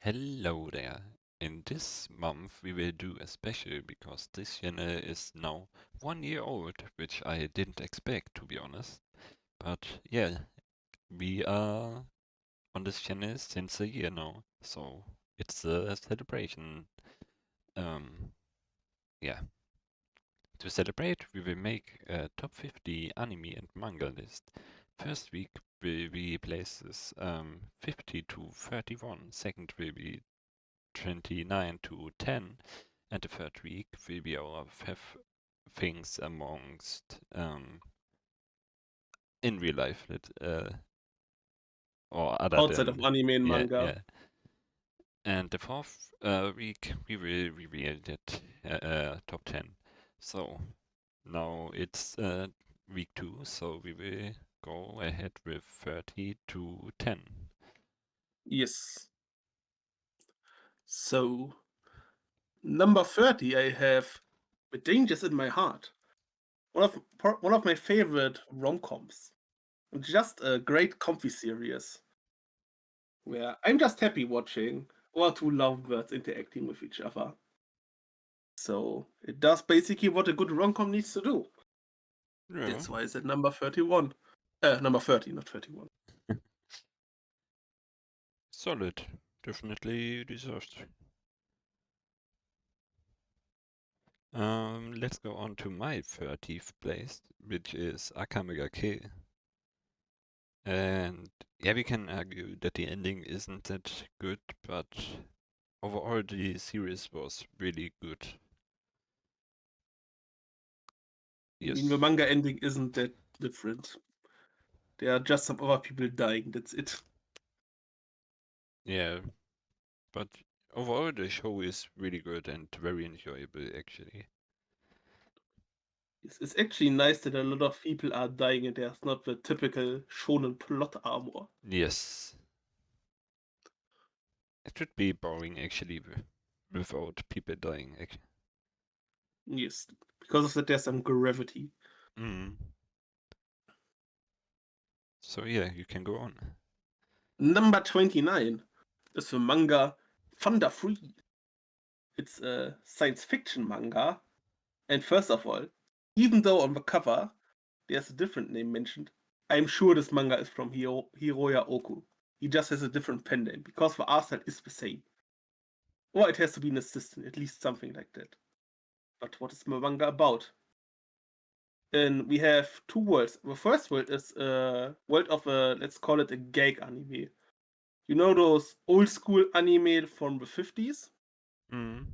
Hello there. In this month we will do a special because this channel is now 1 year old, which I didn't expect to be honest. But yeah, we are on this channel since a year now, so it's a celebration. Um, yeah. To celebrate, we will make a top 50 anime and manga list. First week will be places 50 to 31. Second will be 29 to 10, and the third week will be our fifth things amongst in real life or other Outside of than anime and yeah, manga. yeah. And the fourth week we will reveal that top 10. So now it's week 2, so we will go ahead with 30 to 10. Yes. So, number 30, I have With Dangers in My Heart. One of my favorite rom-coms. Just a great comfy series where I'm just happy watching our two lovebirds interacting with each other. So, it does basically what a good rom-com needs to do. Yeah, That's why it's at number 31. Number 30, not 31. solid. Definitely deserved. Let's go on to my 30th place, which is Akamega Kill. And yeah, we can argue that the ending isn't that good, but overall the series was really good. I mean, the Yes, manga ending isn't that different. There are just some other people dying, that's it. yeah, but overall the show is really good and very enjoyable actually. It's actually nice that a lot of people are dying and there's not the typical shonen plot armor. Yes, it would be boring actually without people dying. Yes, because of that there's some gravity. Mm. So yeah, you can go on. Number 29 is the manga Thunder Free. It's a science fiction manga, and first of all, even though on the cover there's a different name mentioned, I'm sure this manga is from Hiroya Oku. He just has a different pen name because the art style is the same. Or it has to be an assistant, at least something like that. But what is the manga about? And we have two worlds. The first world is a world of a, let's call it a gag anime. You know those old school anime from the 50s? Mm.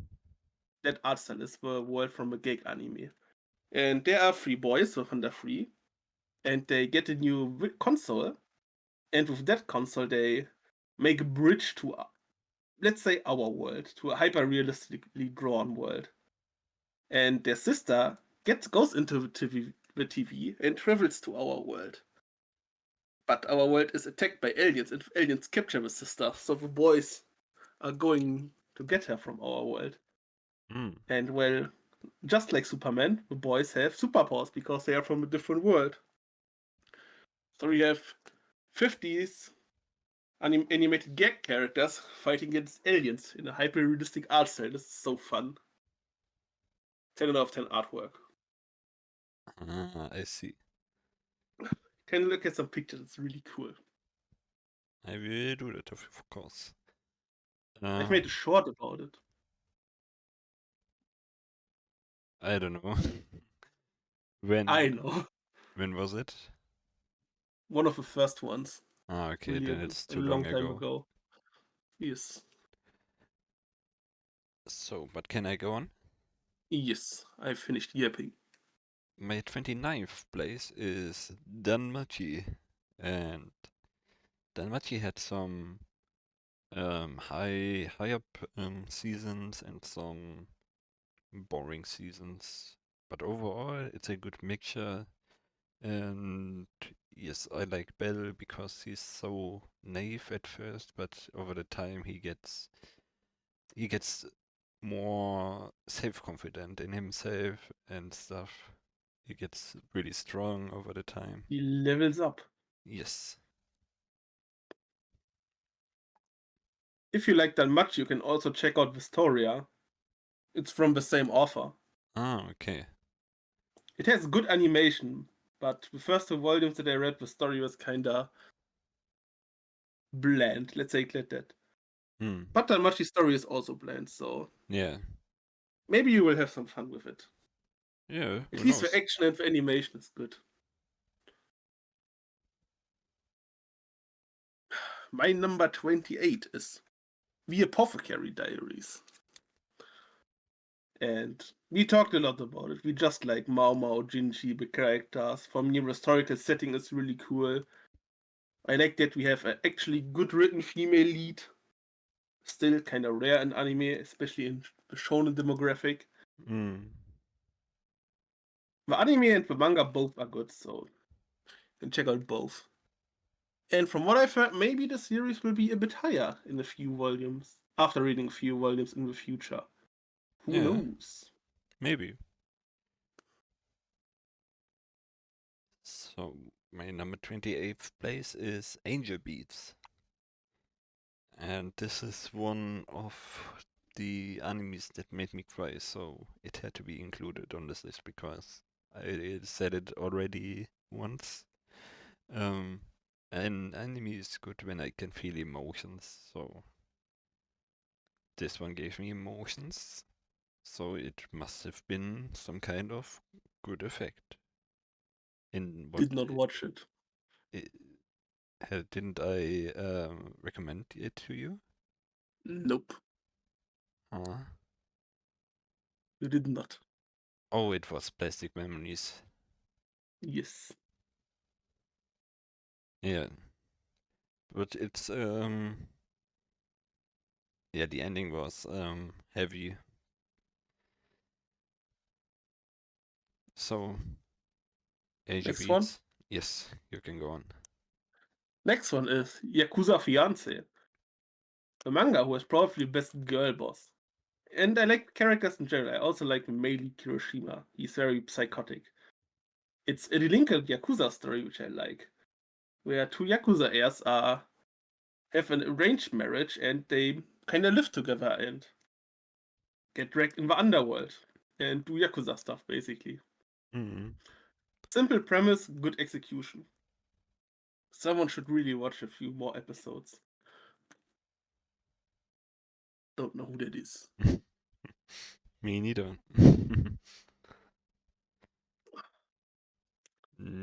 That art style is the world from a gag anime. And there are three boys, so under three, and they get a new console. And with that console, they make a bridge to, let's say, our world, to a hyper realistically drawn world. And their sister goes into the TV and travels to our world. But our world is attacked by aliens, and aliens capture the sister. So the boys are going to get her from our world. Mm. And well, just like Superman, the boys have superpowers because they are from a different world. So we have 50s animated gag characters fighting against aliens in a hyper realistic art style. This is so fun. 10 out of 10 artwork. Ah, I see. Can you look at some pictures? It's really cool. I will do that, of course. I've Uh, made a short about it. I don't know. I when know. when was it? One of the first ones. Ah, okay, Really then it's a too long long time ago. ago. Yes. So, but can I go on? Yes. I finished yapping. My 29th place is Danmachi, and Danmachi had some high up seasons and some boring seasons, but overall it's a good mixture. And yes, I like Bell because he's so naive at first, but over the time he gets more self-confident in himself and stuff. He gets really strong over the time. He levels up. Yes. If you like that much, you can also check out Vistoria. It's from the same author. Ah, okay. It has good animation, but the first two volumes that I read, the story was kinda bland. Let's say it like that. Hmm. But Danmachi's story is also bland, so Yeah. maybe you will have some fun with it. Yeah, At who least the knows? action and the animation is good. My number 28 is The Apothecary Diaries. And we talked a lot about it. We just like Mao Mao, Jinji, the characters. From the historical setting is really cool. I like that we have an actually good written female lead. Still kind of rare in anime, especially in the shonen demographic. Hmm. The anime and the manga both are good, so you can check out both. And from what I've heard, maybe the series will be a bit higher in a few volumes, after reading a few volumes in the future. Who Yeah, knows? maybe. So, my number 28th place is Angel Beats. And this is one of the animes that made me cry, so it had to be included on this list because I said it already once. Um, an anime is good when I can feel emotions, so this one gave me emotions, so it must have been some kind of good effect. In what Did not watch it. i- didn't I recommend it to you? Nope, Huh? you did not. Oh, it was Plastic Memories. Yes. Yeah, but it's yeah, the ending was heavy. So Asia Next one. Beats, yes, you can go on. Next one is Yakuza Fiance, a manga who is probably the best girl boss. And I like characters in general. I also like Meili Kirishima. He's very psychotic. It's a delinquent Yakuza story, which I like, where two Yakuza heirs have an arranged marriage and they kind of live together and get dragged in the underworld and do Yakuza stuff, basically. Mm. Simple premise, good execution. Someone should really watch a few more episodes. Don't know who that is. Me neither.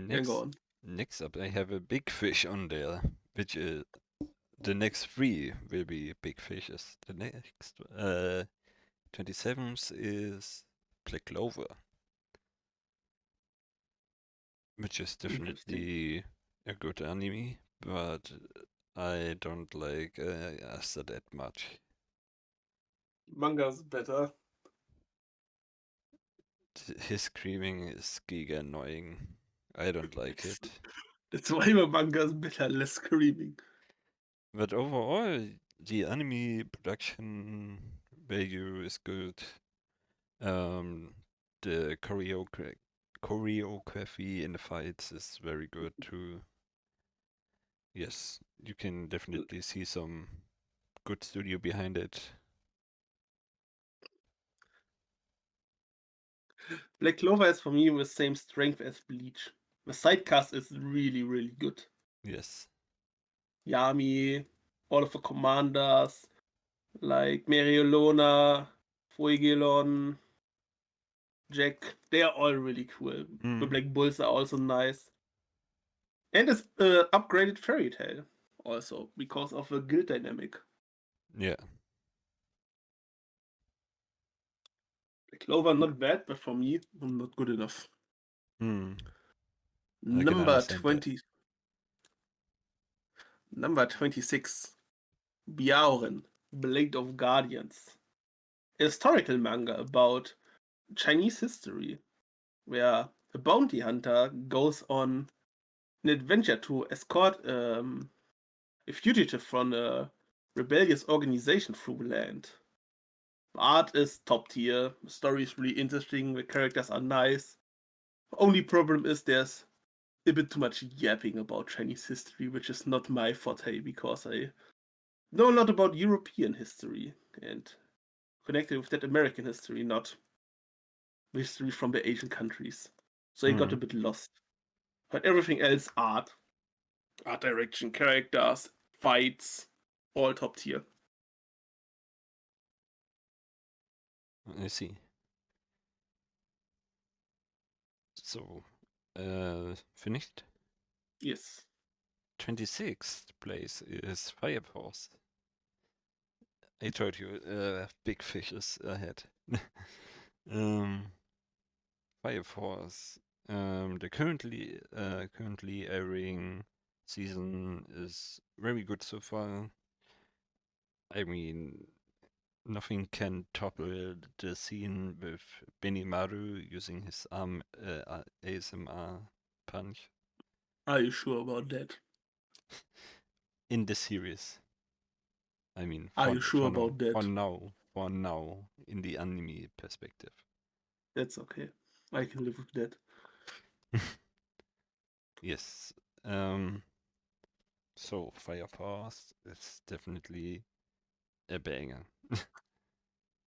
Yeah, go next, on. next up, I have a big fish on there, which is the next three will be big fishes. The next 27th is Black Clover, which is Interesting. definitely a good anime, but I don't like Asta that much. Manga's better. His screaming is giga annoying. I don't like That's, it. that's why the manga's better, less screaming. But overall, the anime production value is good. Um, the choreography in the fights is very good too. Yes, you can definitely see some good studio behind it. Black Clover is for me the same strength as Bleach. The sidecast is really, really good. Yes. Yami, all of the commanders, like Meriolona, Fuegelon, Jack, they are all really cool. The Mm, Black Bulls are also nice. And it's upgraded Fairy Tail also because of the guild dynamic. yeah. Black Clover not bad, but for me, not good enough. Mm, I can Number understand that. 20, number 26, Biaoren, Blade of Guardians. A historical manga about Chinese history, where a bounty hunter goes on an adventure to escort a fugitive from a rebellious organization through land. The art is top tier, the story is really interesting, the characters are nice. Only problem is there's a bit too much yapping about Chinese history, which is not my forte because I know a lot about European history and connected with that American history, not history from the Asian countries. So I got a Hmm. bit lost. But everything else, art direction, characters, fights, all top tier. I see. So, finished. Yes. 26th place is Fire Force. I told you, big fishes ahead. um, Fire Force. The currently airing season is very good so far. I mean, nothing can topple the scene with Benimaru using his ASMR punch Are you sure about that? in the series. I mean, Are you sure about that? for now, in the anime perspective. That's okay. I can live with that. Yes. So Fire Force is definitely a banger.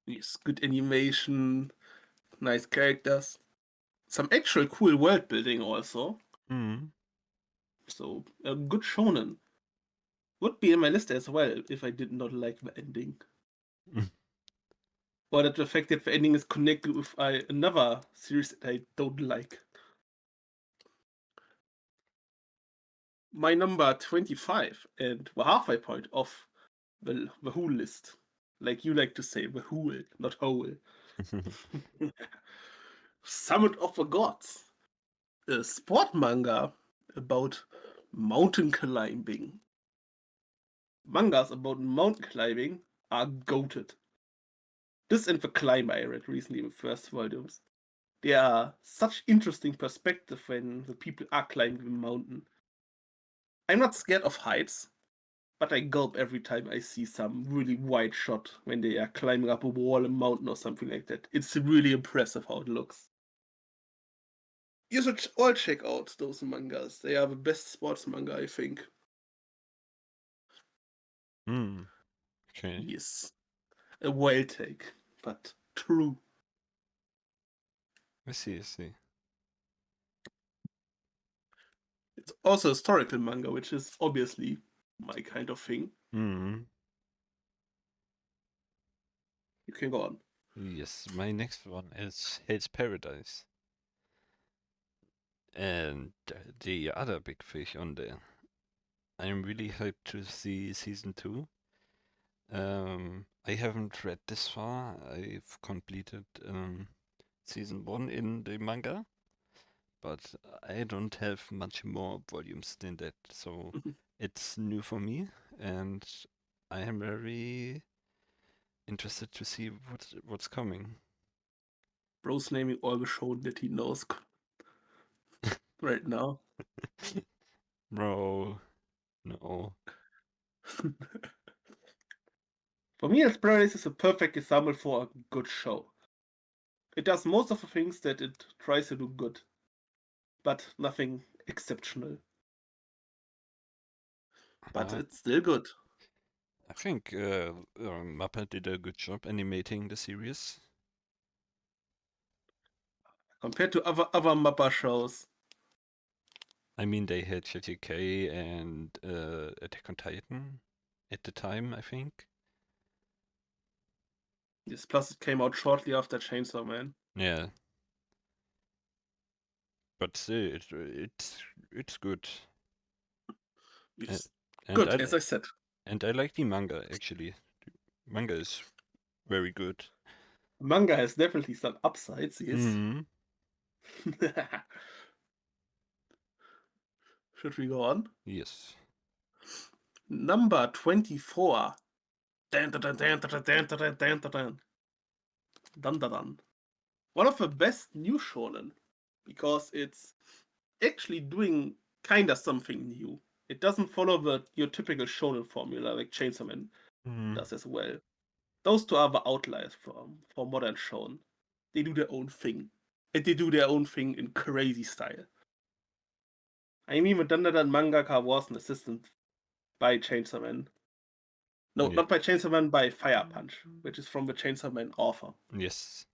Yes, good animation, nice characters, some actual cool world building also. Mm. So a good shonen would be in my list as well if I did not like the ending, or that the fact that the ending is connected with another series that I don't like. My number 25 and the halfway point of the whole list, like you like to say, the whole, not whole. Summit of the Gods, a sport manga about mountain climbing. Mangas about mountain climbing are goated. This and the climb I read recently in the first volumes. They are such interesting perspective when the people are climbing the mountain. I'm not scared of heights, but I gulp every time I see some really wide shot when they are climbing up a wall, a mountain, or something like that. It's really impressive how it looks. You should all check out those mangas. They are the best sports manga, I think. Hmm. Okay. Yes, a wild take, but true. I see. I see. It's also historical manga, which is obviously my kind of thing. Hmm. You can go on. Yes. My next one is Hell's Paradise, and the other big fish on there. I'm really hyped to see season two. I haven't read this far. I've completed season one in the manga, but I don't have much more volumes than that, so it's new for me, and I am very interested to see what's coming. Bro's naming all the shows that he knows right now. Bro, no. For me, Paradise is a perfect example for a good show. It does most of the things that it tries to do good, but nothing exceptional. But I, it's still good. I think Mappa did a good job animating the series. Compared to other Mappa shows. I mean, they had JTK and Attack on Titan at the time, I think. Yes, plus it came out shortly after Chainsaw Man. Yeah, but still, it's good. Uh, It's and good, I as I said. and I like the manga actually. Manga is very good. Manga has definitely some upsides, yes. Hmm. Should we go on? Yes. Number 24. Dun, dun, dun, dun, dun, dun, dun, dun, dun, dun, dun. Dun, dun, dun. One of the best new shonen because it's actually doing kinda something new. It doesn't follow your typical shonen formula like Chainsaw Man Hmm. does as well. Those two are the outliers for modern shonen. They do their own thing. And they do their own thing in crazy style. I mean, the Dandadan mangaka was an assistant by Chainsaw Man. No, Yeah. not by Chainsaw Man, by Fire Punch, which is from the Chainsaw Man author. Yes.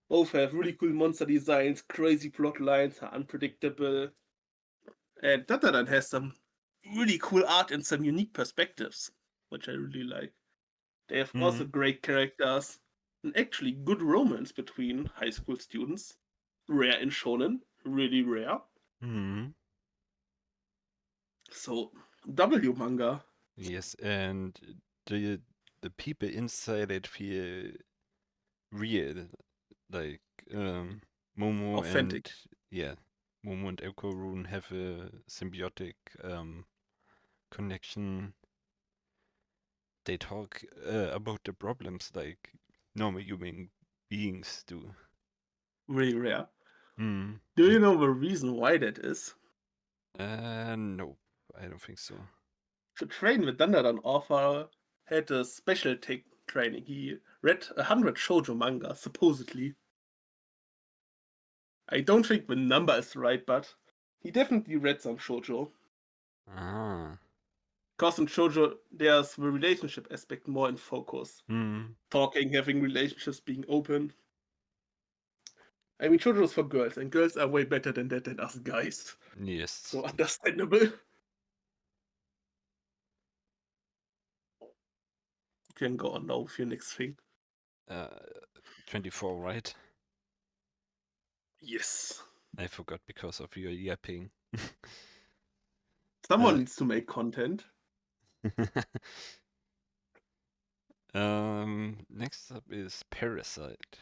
Both have really cool monster designs, crazy plot lines, are unpredictable, and Dandadan has some really cool art and some unique perspectives, which I really like. They have also Mm. great characters, and actually good romance between high school students. Rare in shonen, really rare. Mm. So, W manga, Yes, and the the people inside it feel real. Like Momo and authentic. yeah, Momo and Echo have a symbiotic connection. They talk about the problems like normal human beings do. Really rare. Hmm. Do you know the reason why that is? No, I don't think so. To train with Dandadan author had a special training. He read 100 shoujo manga, supposedly. I don't think the number is right, but he definitely read some shoujo. Ah. Because in shoujo, there's the relationship aspect more in focus. Hmm. Talking, having relationships, being open. I mean, shoujo is for girls, and girls are way better than that than us guys. Yes. So understandable. You can go on now with your next thing. Uh, 24, right? Yes. I forgot because of your yapping. Someone uh, needs to make content. Next up is Parasite.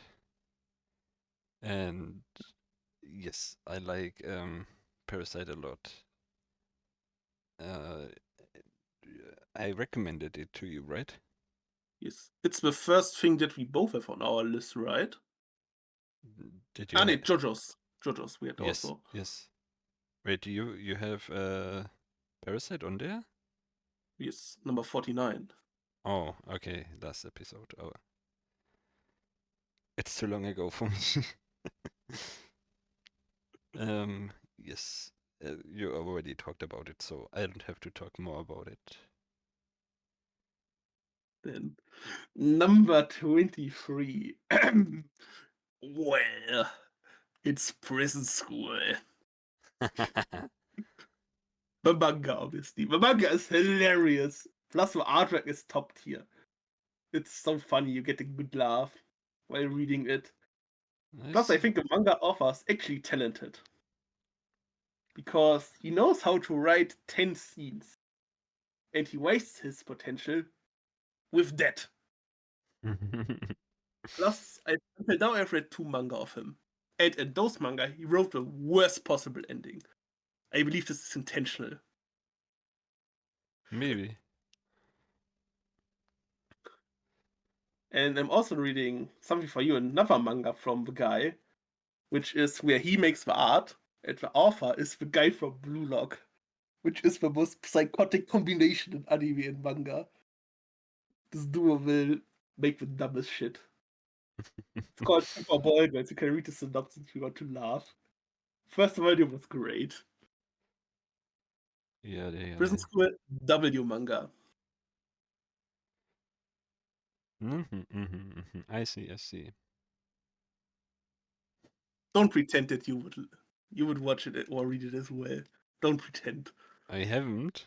And yes, I like Parasite a lot. Uh, I recommended it to you, right? Yes. It's the first thing that we both have on our list, right? Did you Ah, nee, have? JoJo's. JoJo's we had Yes, also. yes. Wait, do you have Parasite on there? Yes, number 49. Oh, okay, last episode. Oh, it's too long ago for me. Yes, you already talked about it, so I don't have to talk more about it. Then number 23. Well, it's prison school. The manga, obviously. The manga is hilarious. Plus, the artwork is top tier. It's so funny. You get a good laugh while reading it. Plus, Nice. I think the manga author is actually talented because he knows how to write 10 scenes and he wastes his potential with that. Plus, until now, I've read two manga of him. And in those manga, he wrote the worst possible ending. I believe this is intentional. Maybe. And I'm also reading something for you, another manga from the guy, which is where he makes the art, and the author is the guy from Blue Lock, which is the most psychotic combination in anime and manga. This duo will make the dumbest shit. It's called Super Boy Girls. You can read the synopsis if you want to laugh. First volume was great. Yeah, Prison School W manga. I see, I see. Don't pretend that you would watch it or read it as well. Don't pretend, I haven't.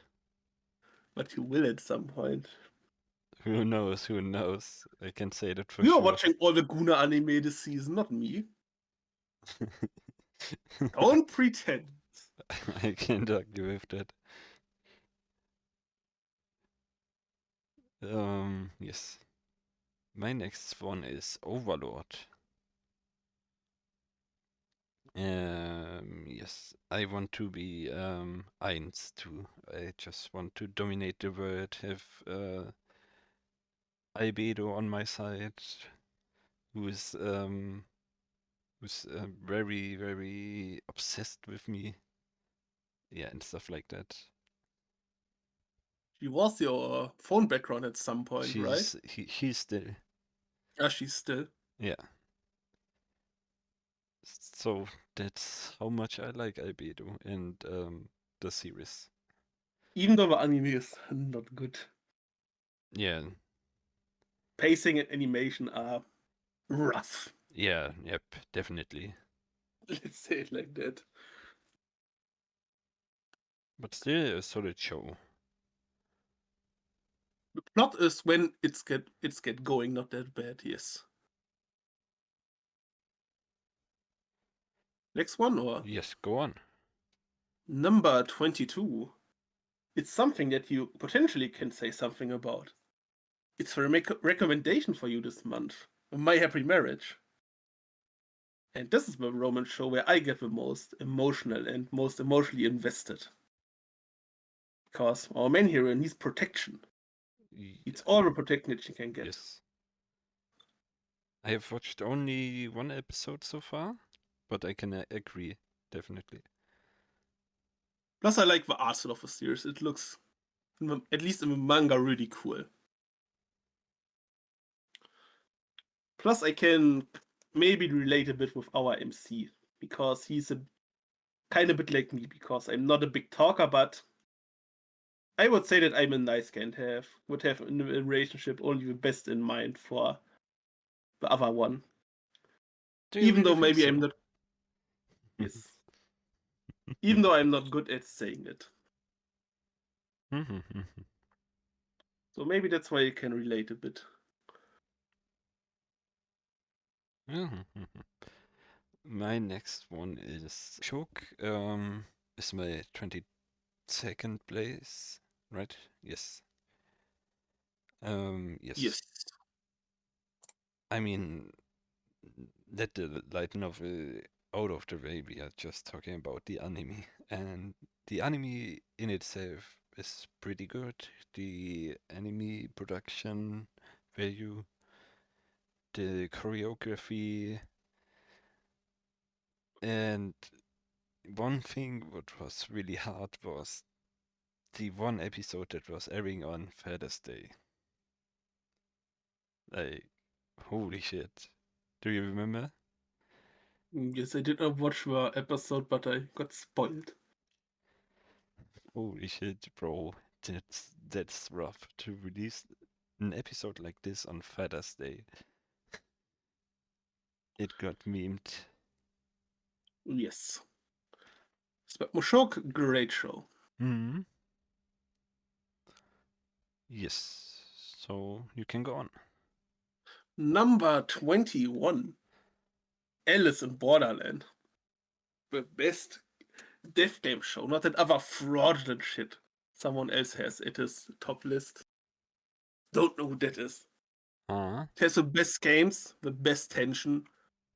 but you will at some point. Who knows? Who knows? I can say that for You are sure. watching all the Guna anime this season, not me. Don't pretend. I can't argue with that. Yes. My next one is Overlord. Yes, I want to be Eins too. I just want to dominate the world, have Albedo on my side, who is very, very obsessed with me. Yeah, and stuff like that. She was your phone background at some point, right? He's still, Ah, she's still. yeah. So that's how much I like Albedo and the series. Even though the anime is not good. Yeah, Pacing and animation are rough. yeah, yep, definitely. Let's say it like that. But still a solid show. The plot is when it's get going not that bad. Yes. Next one or Yes, go on. number 22. It's something that you potentially can say something about. It's a recommendation for you this month. My Happy Marriage. And this is the romance show where I get the most emotional and most emotionally invested. Because our main hero needs protection. It's all the protection that she can get. Yes. I have watched only one episode so far, but I can agree, definitely. Plus, I like the art style of the series. It looks, at least in the manga, really cool. Plus, I can maybe relate a bit with our MC because he's a kind of bit like me because I'm not a big talker, but I would say that I'm a nice guy and would have in a relationship only the best in mind for the other one. Do you Even really though think maybe I'm so? not, yes, even though I'm not good at saying it. So maybe that's why you can relate a bit. My next one is Shook. Is my 22nd place, right? Yes. Yes. Yes. I mean, let the light novel out of the way. We are just talking about the anime, and the anime in itself is pretty good. The anime production value, the choreography, and one thing what was really hard was the one episode that was airing on Father's Day. Like, holy shit. Do you remember? Yes, I did not watch the episode, but I got spoiled. Holy shit, bro. That's rough to release an episode like this on Father's Day. It got memed. Yes. But Mushok, great show. Hmm. Yes. So you can go on. Number 21. Alice in Borderland. The best death game show, not that other fraudulent shit someone else has. It is top list. Don't know who that is. Uh, It has the best games, the best tension.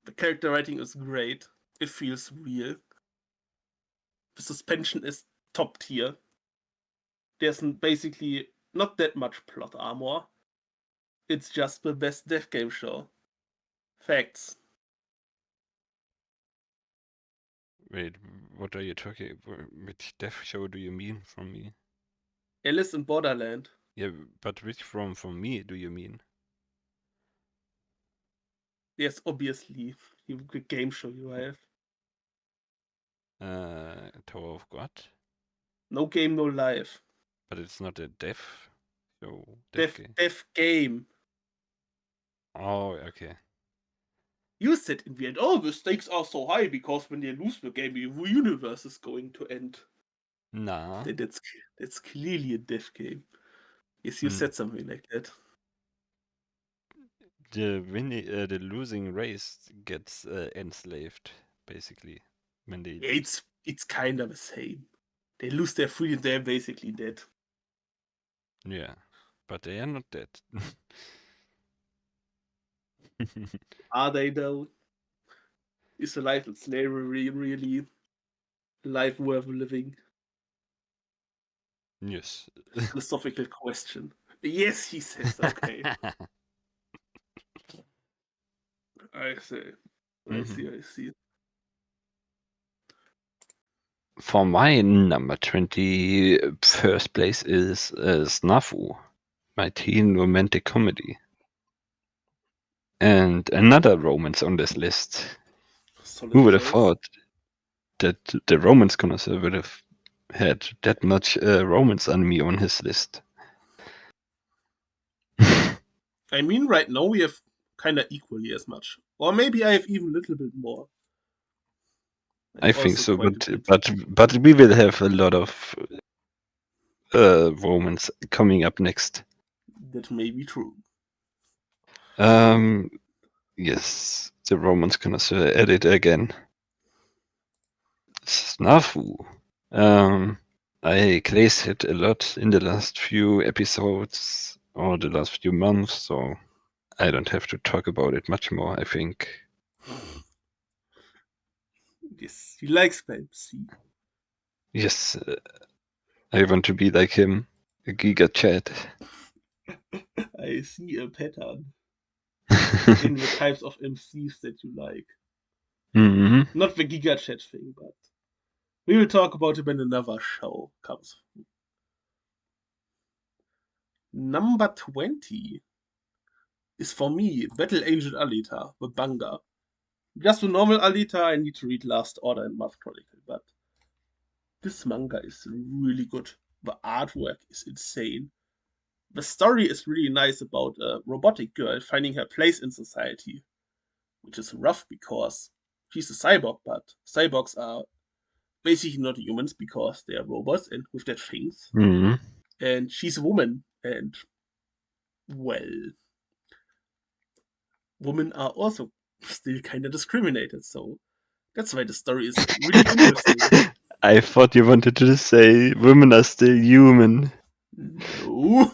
The character writing is great. It feels real. The suspension is top tier. There's basically not that much plot armor. It's just the best death game show. Facts. wait, what are you talking about? Which death show do you mean from me? Alice in Borderland. Yeah, but which from me do you mean? Yes, obviously, the game show you have. Tower of God? No game, no life. But it's not a death show, death Death, game. death game. Oh, okay. You said in the end, oh, the stakes are so high because when they lose the game, the universe is going to end. Nah. That's clearly a death game. Yes, you Mm. said something like that. The losing race gets enslaved, basically, when they Yeah, lose. it's kind of the same. They lose their freedom, they're basically dead. Yeah, but they are not dead. Are they though? Is a life in slavery really a life worth living? Yes. Philosophical question. Yes, he says. Okay, I see. I Mhm. see. I see. For my number 20 first place is Snafu, my teen romantic comedy. And another romance on this list. Solid Who would have choice. thought that the romance connoisseur would have had that much romance anime on his list? I mean, right now we have kind of equally as much, or maybe I have even a little bit more, and I think also so, quite a but bit. but we will have a lot of Romans coming up next. That may be true. Um, yes, the Romans gonna edit again. Snafu. Um, I glazed it a lot in the last few episodes or the last few months, so I don't have to talk about it much more, I think. Yes, he likes Pepsi. Yes, I want to be like him. A Giga Chat. I see a pattern in the types of MCs that you like. hmm Not the Giga Chat thing, but we will talk about it when another show comes. Number 20 is for me Battle Angel Alita, the manga. Just a normal Alita, I need to read Last Order and Math Chronicle, but this manga is really good. The artwork is insane. The story is really nice about a robotic girl finding her place in society, which is rough because she's a cyborg, but cyborgs are basically not humans because they are robots and with their things. hmm And she's a woman, and well, women are also still kind of discriminated, so that's why the story is really interesting. I thought you wanted to say women are still human. No,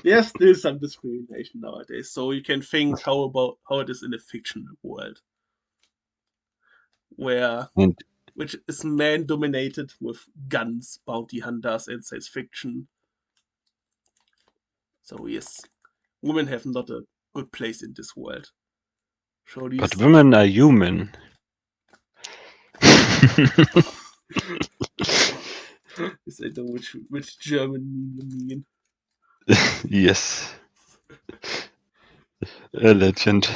there's still some discrimination nowadays, so you can think how it is in a fictional world where and which is man dominated with guns, bounty hunters, and science fiction. So yes, women have not a good place in this world. So but these women are human. is I know which German meme you mean. Yes, a legend.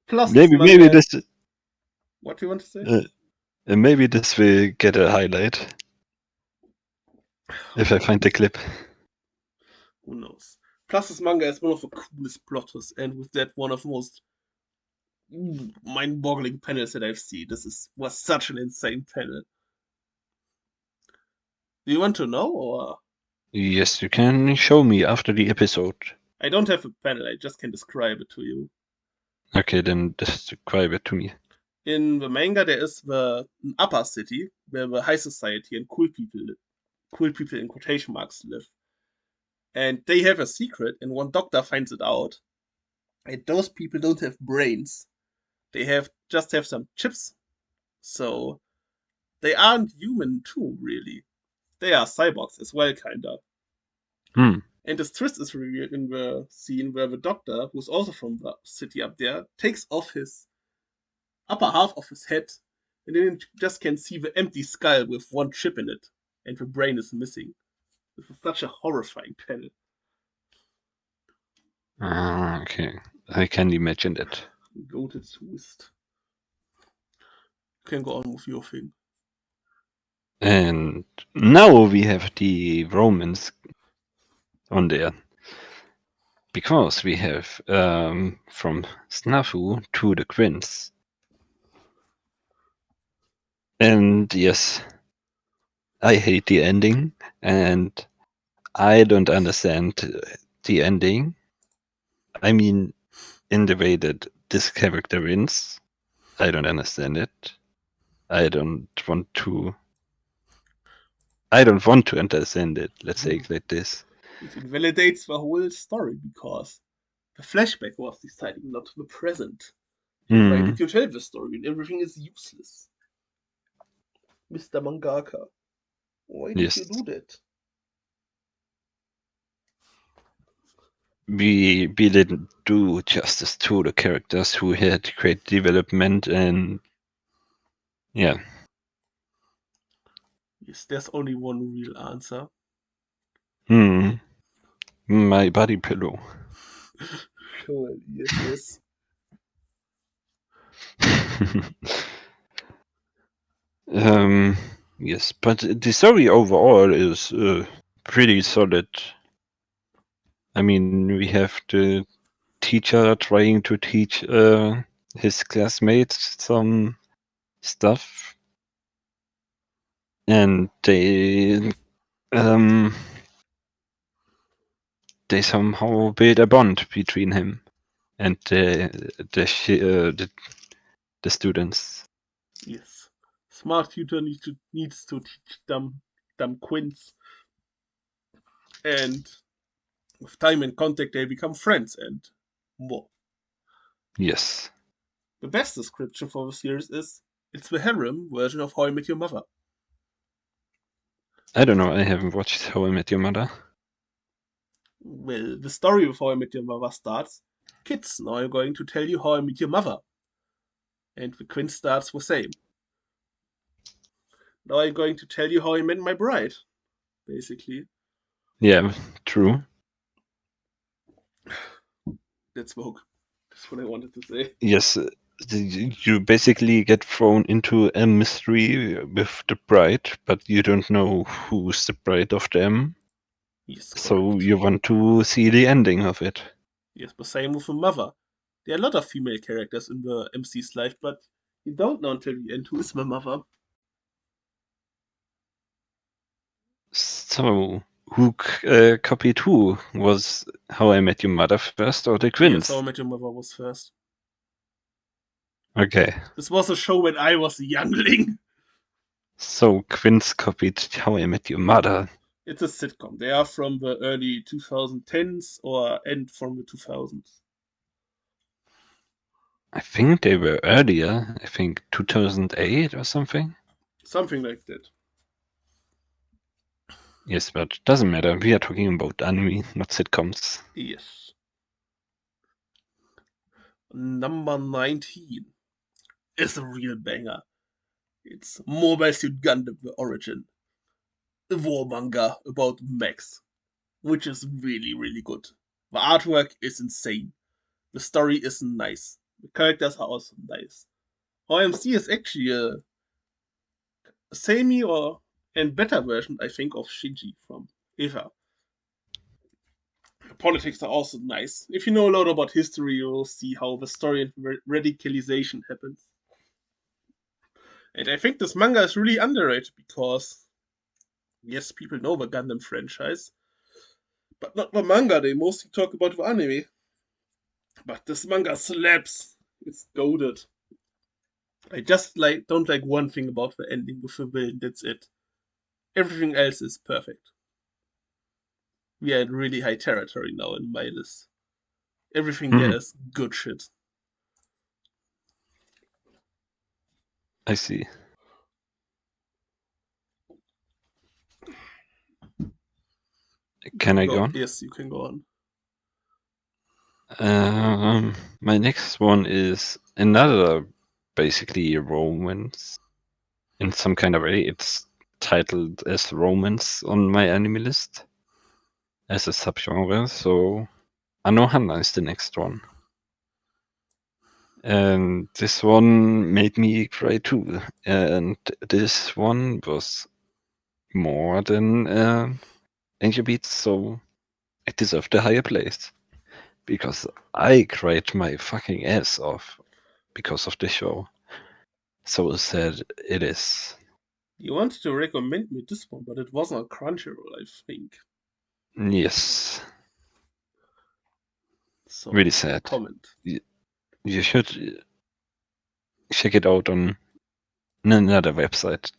Plus this Maybe manga. this What do you want to say? uh, maybe this will get a highlight if I find the clip. Who knows? Plus this manga is one of the coolest plotters, and with that one of the most mind-boggling panels that I've seen. Was such an insane panel. Do you want to know, or Yes, you can show me after the episode. I don't have a panel. I just can describe it to you. Okay, then describe it to me. In the manga, there is the upper city where the high society and cool people in quotation marks live, and they have a secret, and one doctor finds it out. And those people don't have brains; they have some chips, so they aren't human too, really. They are cyborgs as well, kinda. Hmm. And this twist is revealed in the scene where the doctor, who's also from the city up there, takes off his upper half of his head, and then you just can see the empty skull with one chip in it, and the brain is missing. This is such a horrifying panel. Ah, okay. I can imagine that. Goated twist. You can go on with your thing. And now we have the Romans on there because we have from Snafu to the Quins. And yes, I hate the ending, and I don't understand the ending. I mean, in the way that this character wins, I don't understand it. I don't want to. I don't want to understand it. Let's say it like this. It invalidates the whole story because the flashback was deciding not the present. And why Hmm. did you tell the story and everything is useless? Mr. Mangaka, why did you Yes. do that? We didn't do justice to the characters who had great development, and yeah. Yes, there's only one real answer. Hmm. My body pillow. Sure, yes. um. Yes, but the story overall is pretty solid. I mean, we have the teacher trying to teach his classmates some stuff, and um, they somehow build a bond between him and the students. Yes. Smart tutor needs to teach them quints, and with time and contact, they become friends and more. Yes. The best description for the series is it's the harem version of How I Met Your Mother. I don't know. I haven't watched How I Met Your Mother. Well, the story of How I Met Your Mother starts. Kids, now I'm going to tell you how I met your mother. And the quint starts the same. Now I'm going to tell you how I met my bride, basically. Yeah, true. That's the hook. That's what I wanted to say. Yes, you basically get thrown into a mystery with the bride, but you don't know who's the bride of them. Yes, So correct. you want to see the ending of it. Yes, the same with the mother. There are a lot of female characters in the MC's life, but you don't know until the end who is the mother. So who copied who? Was How I Met Your Mother first or the Yes, How Quins? I Met Your Mother was first. Okay, This was a show when I was a youngling. so Quins copied How I Met Your Mother. It's a sitcom. They are from the early 2010s or end from the 2000s. I think they were earlier. I think 2008 or something. Something like that. Yes, but doesn't matter. We are talking about anime, not sitcoms. Yes. Number 19 is a real banger. It's Mobile Suit Gundam The Origin. A war manga about mechs, which is really, really good. The artwork is insane. The story is nice. The characters are also nice. OMC is actually a semi or and better version, I think, of Shinji from Eva. The politics are also nice. If you know a lot about history, you'll see how the story and radicalization happens. And I think this manga is really underrated because, yes, people know the Gundam franchise, but not the manga. They mostly talk about the anime. But this manga slaps. It's goaded. I just don't like one thing about the ending with the villain. That's it. Everything else is perfect. We are in really high territory now in my list. Everything there Hmm, is good shit. I see. You Can can I go. go on? Yes, you can go on. My next one is another basically romance in some kind of way. It's titled as romance on my anime list as a subgenre. So Anohana is the next one. And this one made me cry too. And this one was more than Angel Beats, so it deserved a higher place. Because I cried my fucking ass off because of the show. So sad it is. You wanted to recommend me this one, but it wasn't on Crunchyroll, I think. Yes, So, really no sad. comment. You should check it out on another website.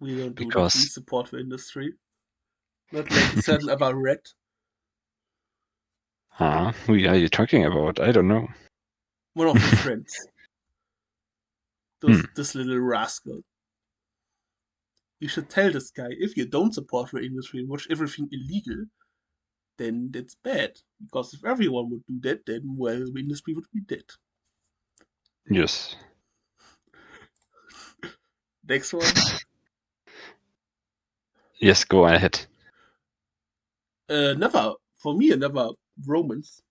We don't do that. We Because, support the industry. Not like a certain other rat. who are you talking about? I don't know. One of your friends. Hmm. This little rascal. You should tell this guy if you don't support the industry and watch everything illegal, then that's bad. Because if everyone would do that, then, well, the industry would be dead. Yes. Next one. Yes, go ahead. For me, another romance.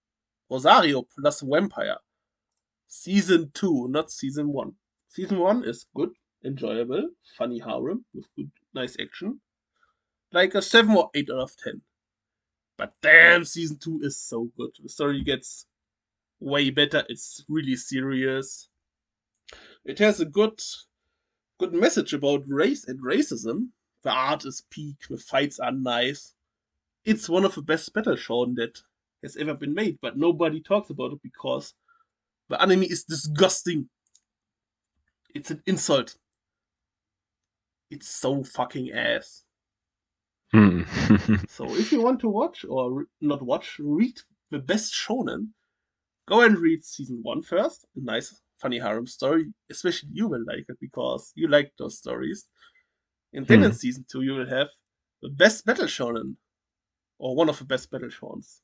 Rosario plus Vampire. Season 2, not Season 1. Season 1 is good, enjoyable, funny harem with good, nice action. Like a 7 or 8 out of 10. But damn, season 2 is so good. The story gets way better. It's really serious. It has a good message about race and racism. The art is peak, the fights are nice. It's one of the best battle shonen that has ever been made, but nobody talks about it because the anime is disgusting. It's an insult. It's so fucking ass. Hmm. So if you want to watch or not watch, read the best shonen, go and read season 1 first. A nice, funny harem story. Especially you will like it because you like those stories. And then in Hmm. season 2, you will have the best battle shonen, or one of the best battle shonens,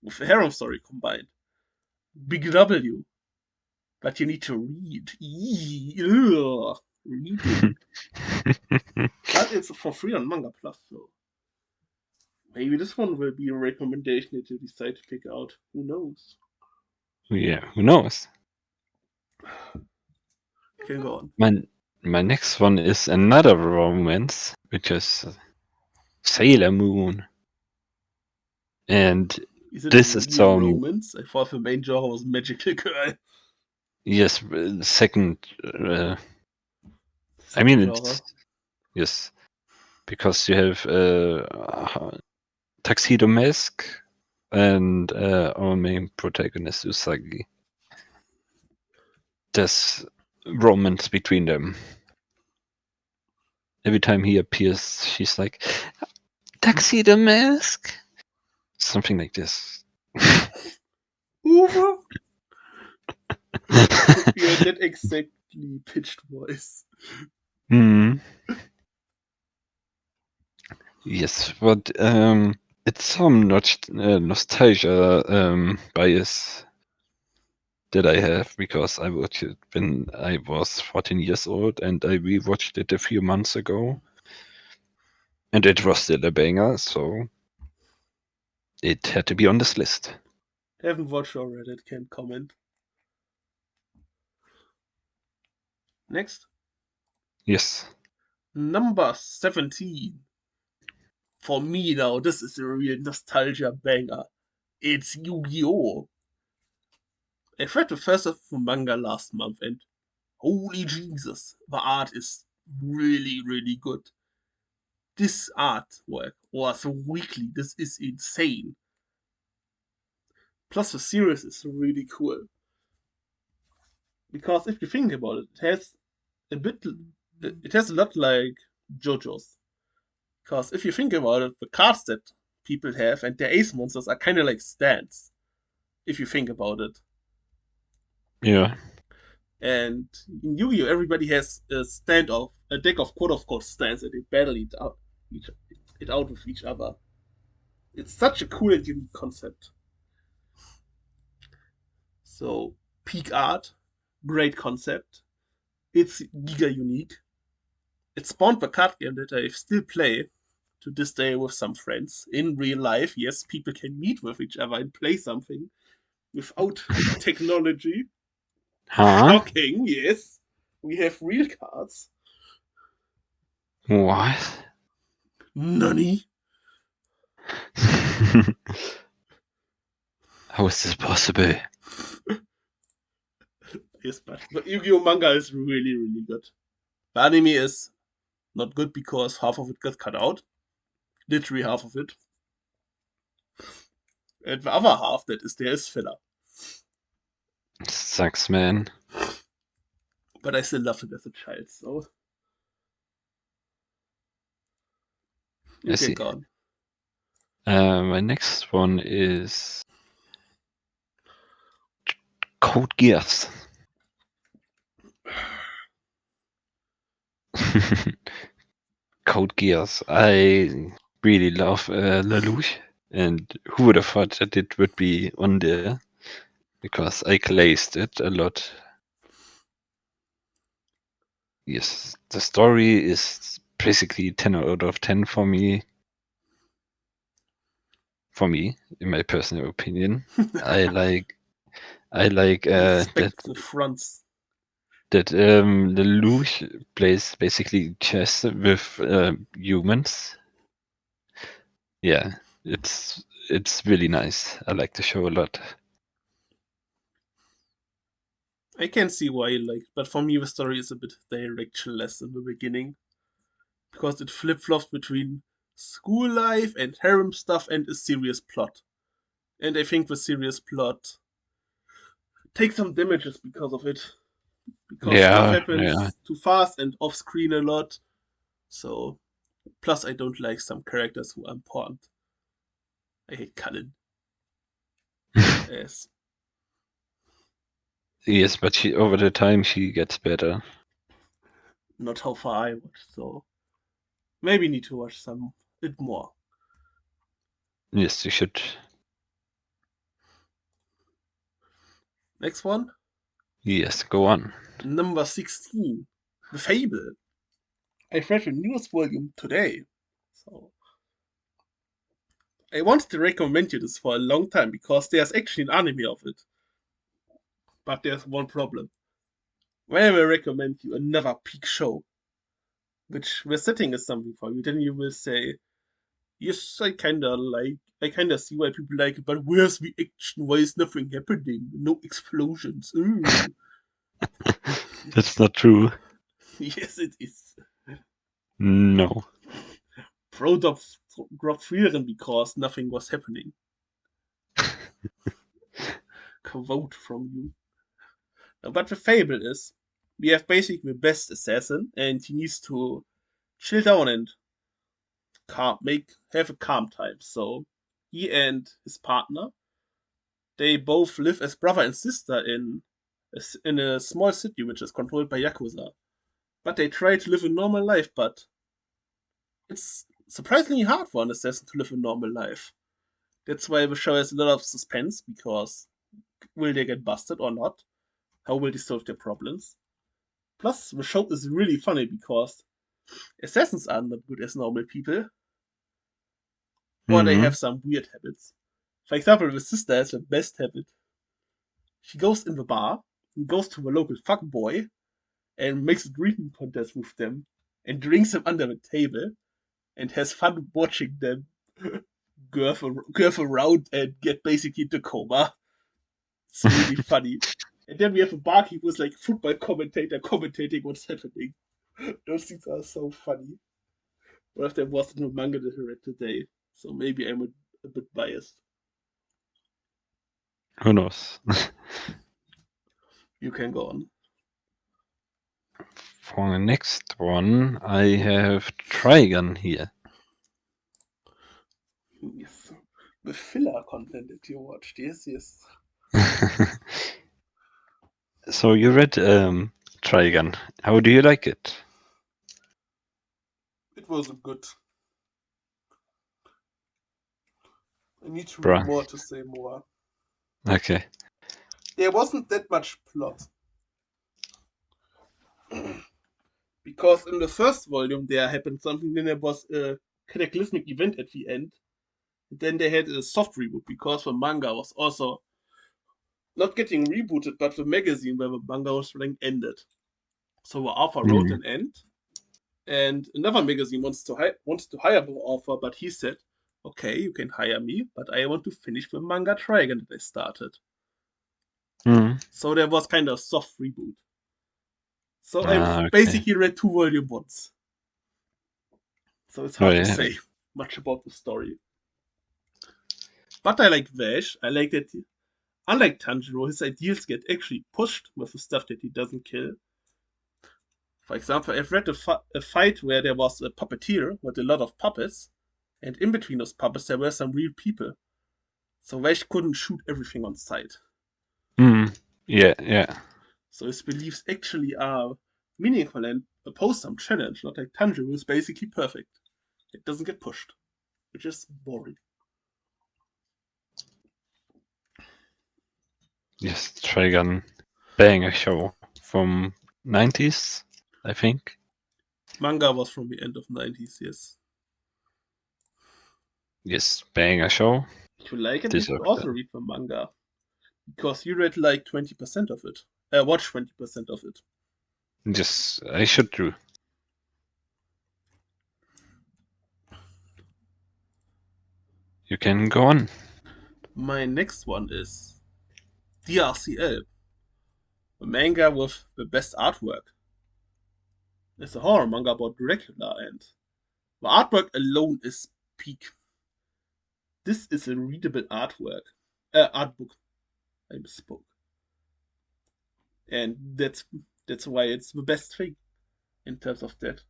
with a harem story combined. Big W. But you need to read. Reading. But it's for free on Manga Plus, so maybe this one will be a recommendation that you decide to pick out. Who knows? Yeah, who knows? You can go on. My next one is another romance, which is Sailor Moon. And Is it this is really a some, romance? I thought the main genre was magical girl. yes, second, I Second mean, genre. it's, yes, because you have Tuxedo Mask and our main protagonist, Usagi. There's romance between them. Every time he appears, she's like, Tuxedo Mask? Something like this. Uwe? Should be a that exactly pitched voice. Hmm. Yes, but it's some nostalgia bias that I have because I watched it when I was 14 years old and I rewatched it a few months ago. And it was still a banger, so it had to be on this list. Haven't watched or read it, can't comment. Next. Yes. Number 17. For me now, this is a real nostalgia banger. It's Yu-Gi-Oh! I read the first of the manga last month and holy Jesus, the art is really, really good. This artwork was weekly. This is insane. Plus, the series is really cool because if you think about it, it has a bit. It has a lot like JoJo's. Because if you think about it, the cards that people have and their ace monsters are kind of like stands. If you think about it, Yeah. and in Yu-Gi-Oh, everybody has a deck of quote unquote stands, and they battle it out with each other. It's such a cool and unique concept. So peak art, great concept. It's giga unique. It spawned the card game that I still play to this day with some friends in real life. Yes, people can meet with each other and play something without technology. Huh? Shocking, yes. We have real cards. What? Nani? How is this possible? Yes, but Yu-Gi-Oh! Manga is really, really good. The anime is not good because half of it got cut out. Literally half of it. And the other half that is there is filler. Sucks, man. But I still loved it as a child, so I you can see. go on. My next one is Code Geass. Code Geass. I really love Lelouch, and who would have thought that it would be on there? Because I glazed it a lot. Yes, the story is basically 10 out of 10 for me. For me, in my personal opinion, I like that Respect the fronts. Lelouch plays basically chess with humans. Yeah, It's really nice. I like the show a lot. I can see why you like it, but for me the story is a bit directionless in the beginning because it flip flops between school life and harem stuff and a serious plot. And I think the serious plot takes some damages because of it, because stuff Yeah, yeah. happens too fast and off screen a lot. So, plus I don't like some characters who are important. I hate Cullen. Yes, Yes, but she over the time she gets better. not how far I watch. So maybe need to watch some bit more. Yes, you should. Next one, Yes, go on. number 16, The Fable. I've read the newest volume today, so I wanted to recommend you this for a long time because there's actually an anime of it. But there's one problem. When I recommend you another peak show, which the setting is something for you, then you will say, yes, I kinda see why people like it, but where's the action? Why is nothing happening? No explosions. Ooh. That's not true. Yes, it is. No. Proud of Grotfieren because nothing was happening. Quote from you. But the fable is, we have basically the best assassin, and he needs to chill down and have a calm time. So he and his partner, they both live as brother and sister in a small city which is controlled by yakuza. But they try to live a normal life, but it's surprisingly hard for an assassin to live a normal life. That's why the show has a lot of suspense because will they get busted or not? How will they solve their problems? Plus, the show is really funny because assassins are not good as normal people, or they Hmm. have some weird habits. For example, the sister has the best habit. She goes in the bar, and goes to the local fuckboy, and makes a drinking contest with them, and drinks them under the table, and has fun watching them girth around and get basically into coma. It's really funny. And then we have a barkeep who's like football commentator commentating what's happening. Those things are so funny. One of them was in the manga that I read today, so maybe I'm a bit biased. Who knows? You can go on. For the next one, I have Trigun here. Yes. The filler content that you watched, yes, yes. So you read Trigun. How do you like it? It was good. I need to read Bruh. more to say more. Okay. There wasn't that much plot. Because in the first volume there happened something, then there was a cataclysmic event at the end. Then they had a soft reboot because the manga was also not getting rebooted, but the magazine where the manga was running ended. So the author wrote Mm. an end, and another magazine wants to hire the author, but he said, "Okay, you can hire me, but I want to finish the manga Trigon that I started." Mm. So there was kind of soft reboot. So I've Ah, okay. basically read two volume once. So it's Oh hard to yeah. say much about the story. But I like Vash. I like that, unlike Tanjiro, his ideals get actually pushed with the stuff that he doesn't kill. For example, I've read a fight where there was a puppeteer with a lot of puppets, and in between those puppets there were some real people. So Vash couldn't shoot everything on sight. Mm. Yeah, yeah. So his beliefs actually are meaningful and oppose some challenge, not like Tanjiro is basically perfect. It doesn't get pushed, which is boring. Yes, Trigun. Banger show from 90s, I think. Manga was from the end of 90s, yes. Yes, banger show. If you like it, you should Deserved also them. read the manga. Because you read like 20% of it. Watch 20% of it. Yes, I should do. You can go on. My next one is DRCL, a manga with the best artwork. It's a horror manga about Dracula, and the artwork alone is peak. This is a readable art book. I misspoke, and that's why it's the best thing in terms of that.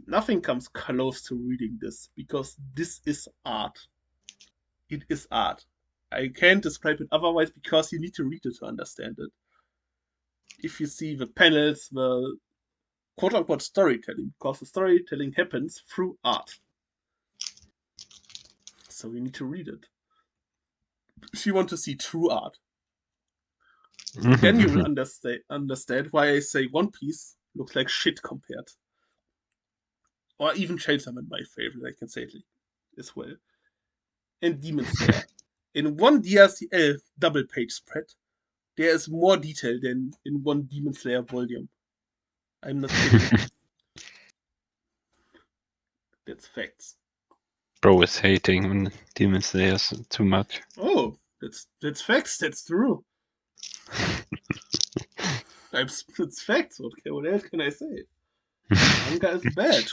Nothing comes close to reading this because this is art. It is art. I can't describe it otherwise because you need to read it to understand it. If you see the panels, the quote unquote storytelling, because the storytelling happens through art. So you need to read it. If you want to see true art, then you will understand why I say One Piece looks like shit compared. Or even Chainsaw Man, my favorite, I can say it as well. And Demon Slayer. In one DRCL double page spread, there is more detail than in one Demon Slayer volume. I'm not kidding. That's facts. Bro is hating on Demon Slayer too much. Oh, that's facts. That's true. It's facts. What else can I say? Manga is bad.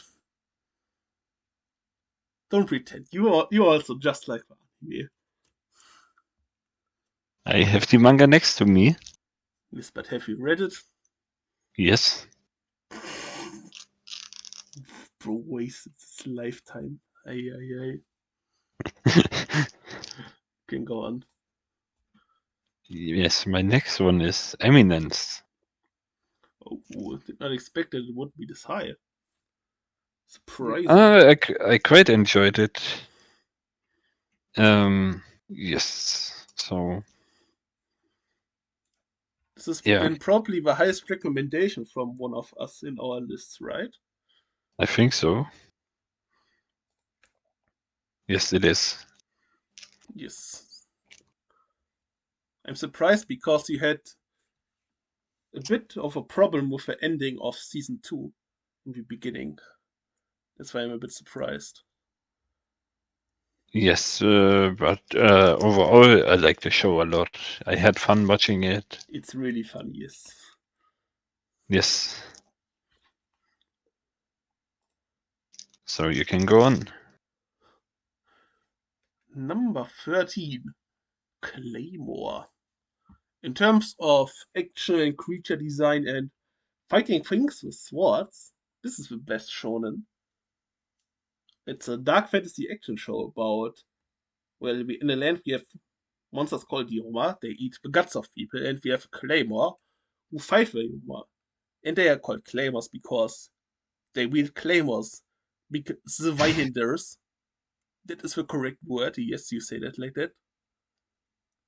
Don't pretend. You also just like the anime. I have the manga next to me. Yes, but have you read it? Yes. Bro wasted his lifetime. Ay. Can go on. Yes, my next one is Eminence. Oh, did not expect that it would be this high. Surprising. I quite enjoyed it. Yes. So This is yeah, then probably the highest recommendation from one of us in our lists, right? I think so. Yes, it is. Yes. I'm surprised because you had a bit of a problem with the ending of season 2 in the beginning. That's why I'm a bit surprised. Yes, but overall, I like the show a lot. I had fun watching it. It's really fun, yes. Yes. So you can go on. Number 13, Claymore. In terms of action and creature design and fighting things with swords, this is the best shonen. It's a dark fantasy action show about, well, in the land we have monsters called Yoma, they eat the guts of people, and we have Claymore, who fight the Yoma. And they are called Claymores because they wield claymores. Because the Weihinders, that is the correct word, yes, you say that like that.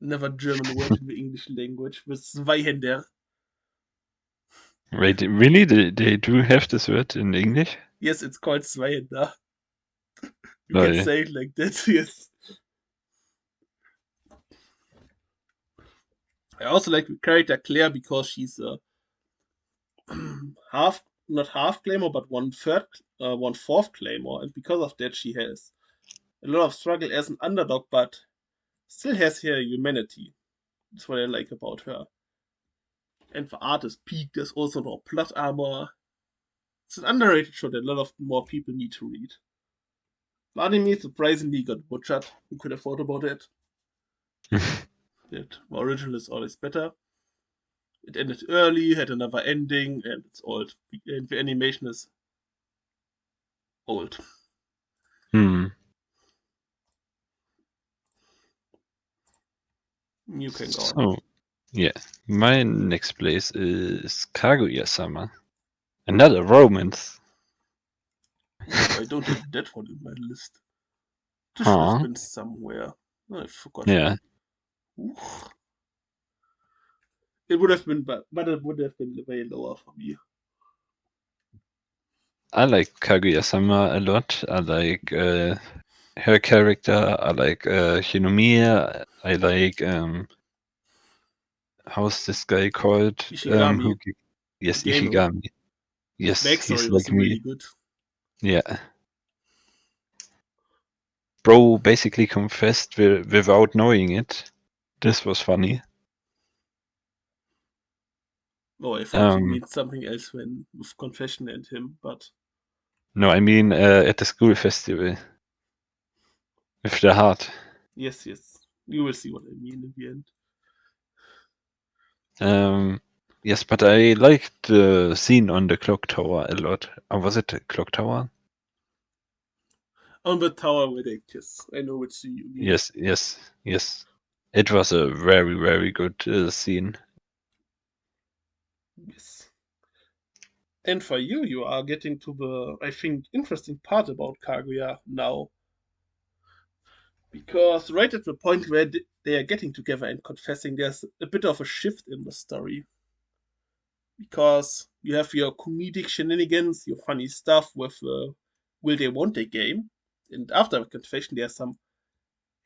Never German word in the English language, with Zweihinder. Wait, really? They do have this word in English? Yes, it's called Zweihinder. You can Lol. say it like that, yes. I also like the character Claire because she's a half, not half Claymore, but one fourth Claymore, and because of that, she has a lot of struggle as an underdog, but still has her humanity. That's what I like about her. And the art is peak. There's also no plot armor. It's an underrated show that a lot of more people need to read. The anime surprisingly got butchered. Who could have thought about it? That the original is always better. It ended early, had another ending, and it's old. And the animation is old. Hmm. You can go on. So, yeah. My next place is Kaguya-sama. Another romance. Ooh, I don't have that one in my list. This should have Huh? been somewhere. I forgot. Yeah. Ooh. It would have been, but it would have been way lower for me. I like Kaguya-sama a lot. I like her character. I like Shinomiya. I like how's this guy called? Ishigami, Yes, Geno. Ishigami. His Yes, he's backstory was like really me. good. Yeah. bro basically confessed without knowing it. This was funny. Oh, I thought you Um, mean something else when with confession and him, but no, I mean at the school festival with the heart. yes, yes. You will see what I mean in the end. Yes, but I liked the scene on the clock tower a lot. Was it the clock tower? On the tower where they kiss. I know which scene you mean. Yes, yes, yes. It was a very, very good scene. Yes. And for you, you are getting to the, I think, interesting part about Kaguya now. Because right at the point where they are getting together and confessing, there's a bit of a shift in the story. Because you have your comedic shenanigans, your funny stuff with the Will They Won't They game. And after the confession, there's some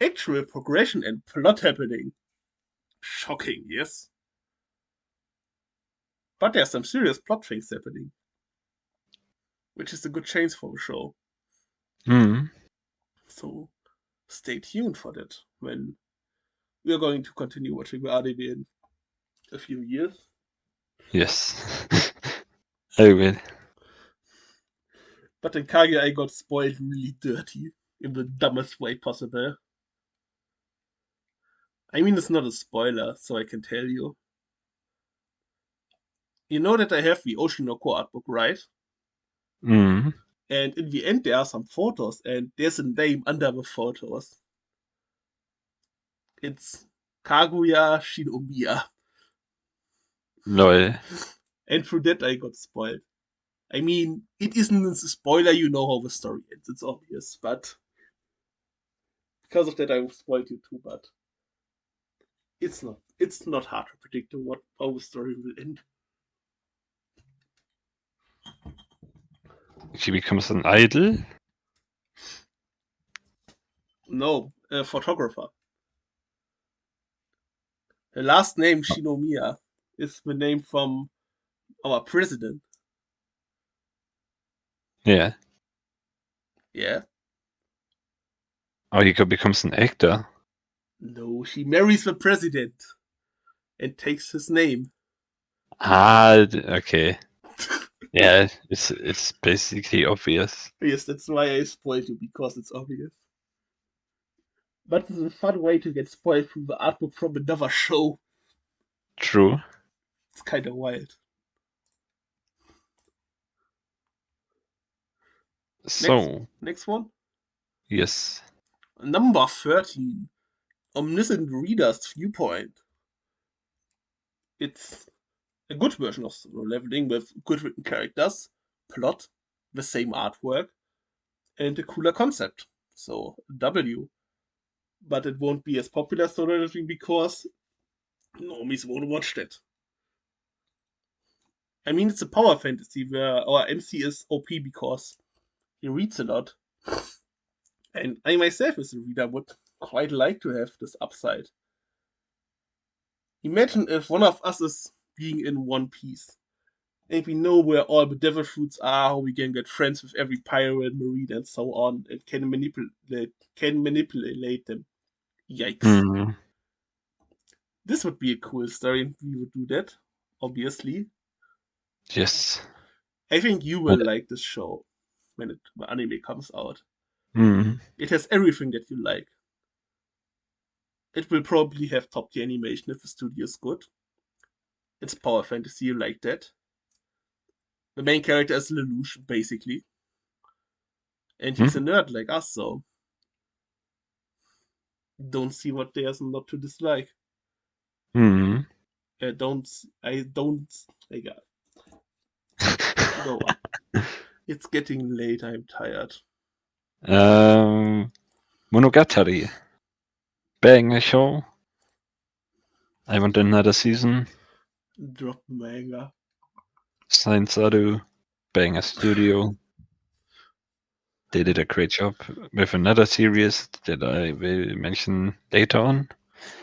actual progression and plot happening. Shocking, yes? But there's some serious plot things happening, which is a good change for the show. Mm. So stay tuned for that when we are going to continue watching the anime in a few years. Yes. I will. But in Kage, I got spoiled really dirty in the dumbest way possible. I mean, it's not a spoiler, so I can tell you. You know that I have the Oshinoko art book, right? Mm. And in the end, there are some photos, and there's a name under the photos. It's Kaguya Shinomiya. Lol. And through that, I got spoiled. I mean, it isn't a spoiler, you know how the story ends, it's obvious, but because of that, I spoiled you too, but it's not hard to predict what how the story will end. She becomes an idol? No, a photographer. The last name Shinomiya is the name from our president. Yeah. Yeah. Oh, he becomes an actor. No, she marries the president and takes his name. Ah, okay. Yeah, it's basically obvious. Yes, that's why I spoiled you, because it's obvious. But it's a fun way to get spoiled from the artbook from another show. True. It's kind of wild. Next, So, next one. yes. Number 13. Omniscient Reader's Viewpoint. It's a good version of solo leveling with good written characters, plot, the same artwork, and a cooler concept. So, W. But it won't be as popular solo leveling because normies won't watch that. I mean, it's a power fantasy where our MC is OP because he reads a lot. And I myself, as a reader, would quite like to have this upside. Imagine if one of us is being in One Piece, and we know where all the devil fruits are, how we can get friends with every pirate, marine, and so on, and can manipulate them. Yikes! Mm. This would be a cool story, and we would do that, obviously. Yes. I think you will But, like this show when the anime comes out. mm. It has everything that you like. It will probably have top tier animation if the studio is good. It's power fantasy, you like that. The main character is Lelouch, basically. And he's a Mm. nerd like us, so don't see what there's not to dislike. Mm. Don't. I don't. I got. Go on. It's getting late. I'm tired. Monogatari. Banger show. I want another season. Drop manga. Science Adu. Banger studio. They did a great job with another series that I will mention later on.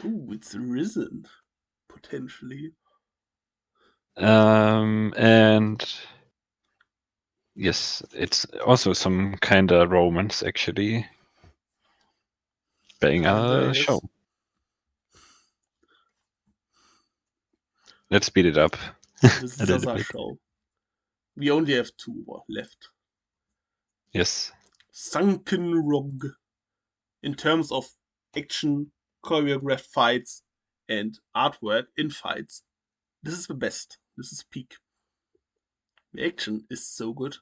Ooh, it's risen. Potentially. And yes, it's also some kind of romance actually. Kinda Banger show. is. Let's speed it up This a is little our bit. show. We only have two left. Yes. Sunken Rog. In terms of action, choreographed fights, and artwork in fights, this is the best. This is peak. The action is so good.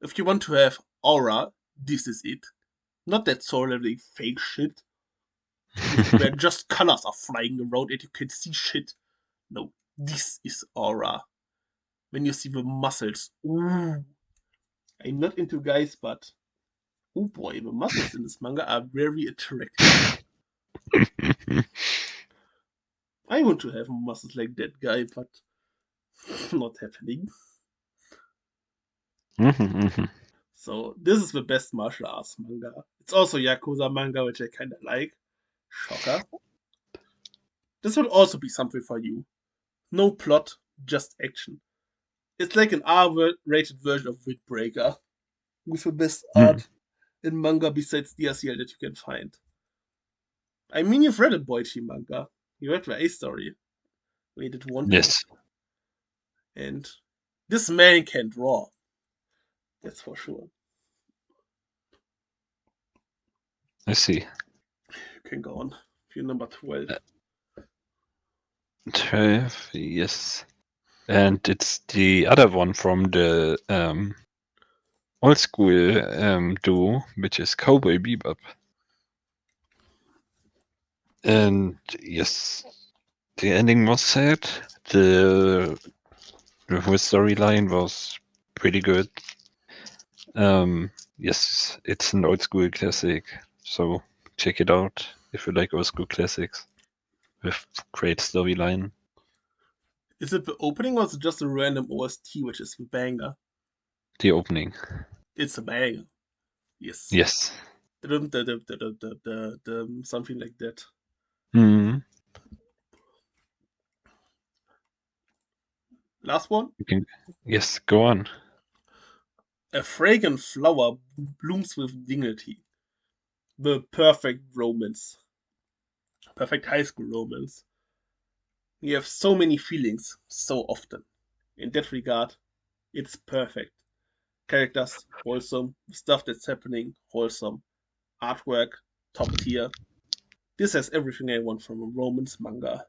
If you want to have aura, this is it. Not that sort of fake shit where just colors are flying around and you can see shit. No, this is aura. When you see the muscles, ooh. I'm not into guys, but oh boy, the muscles in this manga are very attractive. I want to have muscles like that guy, but not happening. So this is the best martial arts manga. It's also Yakuza manga, which I kinda like. Shocker. This would also be something for you. No plot, just action. It's like an R-rated version of Windbreaker, with the best art in manga besides DRCL that you can find. I mean, you've read a Boichi manga. You read the A story. We did want to. Yes, And this man can draw. That's for sure. I see. You can go on. You're number 12. 12, yes. And it's the other one from the old school duo, which is Cowboy Bebop. And yes, the ending was sad. The whole storyline was pretty good. Yes, it's an old school classic, so check it out if you like old school classics with great storyline. Is it the opening or is it just a random OST, which is the banger? The opening, It's a banger. Yes. yes. Something like that. Hmm. Last one. You can, yes, go on. A fragrant flower blooms with dignity. The perfect romance. Perfect high school romance. You have so many feelings so often. In that regard, it's perfect. Characters, wholesome. Stuff that's happening, wholesome. Artwork, top tier. This has everything I want from a romance manga.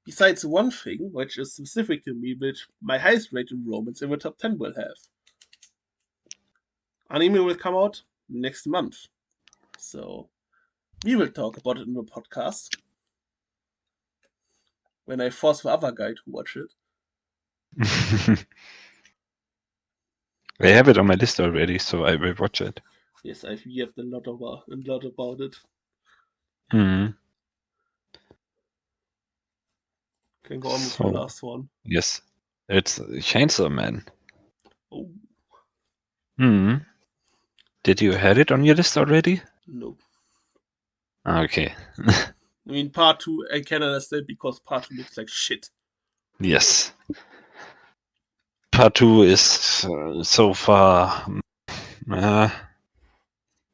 Besides one thing, which is specific to me, which my highest rated romance in the top 10 will have. Anime will come out next month. So we will talk about it in the podcast when I force the other guy to watch it. I have it on my list already, so I will watch it. Yes, I've yelled a lot about it. Hmm. Can go on with the So, last one. yes, it's Chainsaw Man. Oh, Hmm. Did you have it on your list already? no. Okay. I mean, part 2, I can understand because part 2 looks like shit. Yes. Part 2 is so far.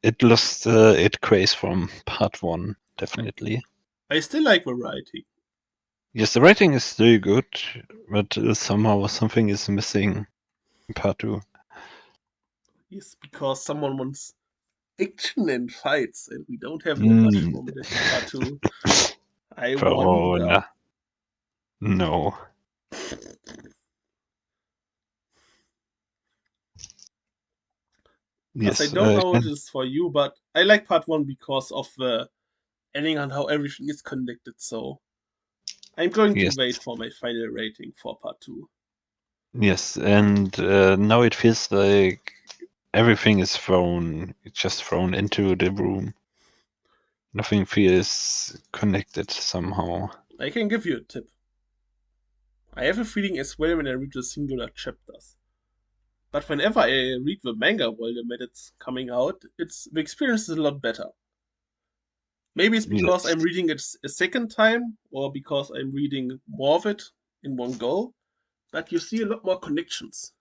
It lost its craze from part 1, definitely. I still like the writing. Yes, the writing is still good, but somehow something is missing in part 2. Yes, because someone wants action and fights, and we don't have that much from that in part 2. I wonder. Corona. No. As I Yes, don't know what it is for you, but I like part 1 because of the ending and how everything is connected, so I'm going to yes, wait for my final rating for part 2. yes, and now it feels like everything is just thrown into the room. Nothing feels connected somehow. I can give you a tip. I have a feeling as well when I read the singular chapters. But whenever I read the manga volume that it's coming out, the experience is a lot better. Maybe it's because Yes. I'm reading it a second time, or because I'm reading more of it in one go, but you see a lot more connections.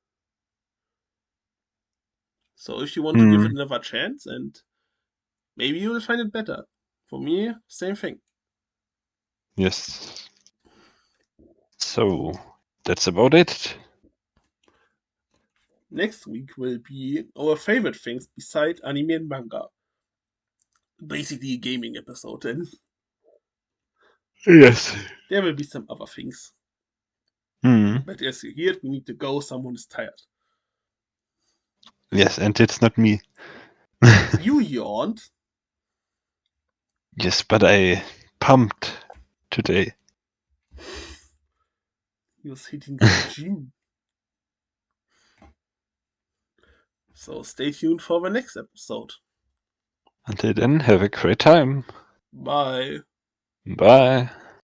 So if you want to give it Mm, another chance and Maybe you will find it better. For me, same thing. Yes. So that's about it. Next week will be our favorite things beside anime and manga. Basically, a gaming episode, and Yes. there will be some other things. Hmm. But as you hear, we need to go. Someone is tired. Yes, and it's not me. You yawned. Yes, but I pumped today. He was hitting the gym. So stay tuned for the next episode. Until then, have a great time. Bye. Bye.